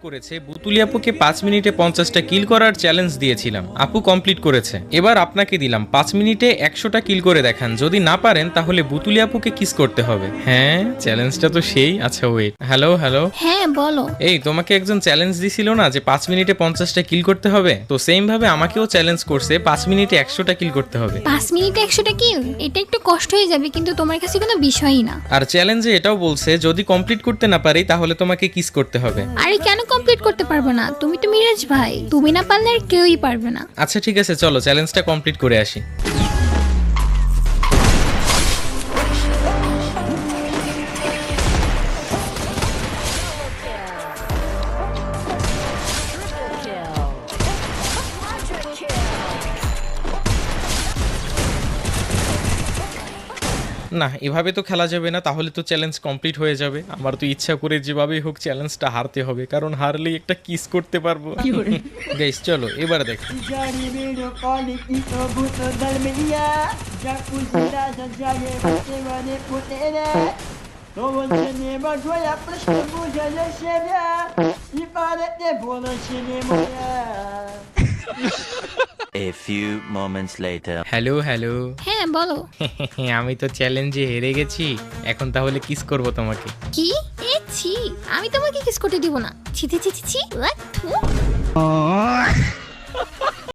করেছে বুতুলি আপুকে 5 মিনিটে 50টা কিল করার চ্যালেঞ্জ দিয়েছিলাম, আপু কমপ্লিট করেছে। এবার আপনাকে দিলাম 5 মিনিটে 100টা কিল করে দেখান, যদি না পারেন তাহলে বুতুলি আপুকে কিস করতে হবে। হ্যাঁ চ্যালেঞ্জটা তো সেই। আচ্ছা ওয়েট, হ্যালো হ্যালো। হ্যাঁ বলো। এই তোমাকে একজন চ্যালেঞ্জ দিছিল না যে 5 মিনিটে 50টা কিল করতে হবে, তো সেম ভাবে আমাকেও চ্যালেঞ্জ করছে 5 মিনিটে 100টা কিল করতে হবে। 5 মিনিটে 100টা কিল, এটা একটু কষ্ট হয়ে যাবে, কিন্তু তোমার কাছে কোনো বিষয়ই না। আর চ্যালেঞ্জে এটাও বলছে যদি কমপ্লিট করতে না পারি তাহলে তোমাকে কিস করতে হবে। আরে কেন কমপ্লিট করতে পারবো না? তুমি তো মিরাজ ভাই, তুমি না পারলে আর কেউই পারবে না। আচ্ছা ঠিক আছে, চলো চ্যালেঞ্জটা কমপ্লিট করে আসি। না এভাবে তো খেলা যাবে না, তাহলে তো চ্যালেঞ্জ কমপ্লিট হয়ে যাবে। আমার তো ইচ্ছা করে যেভাবেই হোক চ্যালেঞ্জটা হারতে হবে, কারণ হারলেই একটা কিস করতে পারবো। গাইস চলো এবার দেখো। A few moments later. Hello hello. হ্যাঁ বলো। আমি তো চ্যালেঞ্জে হেরে গেছি, এখন তাহলে কিস করব তোমাকে। কি? ছি, আমি তোমাকে কিস করতে দিব না। ছি ছি ছি ছি ছি।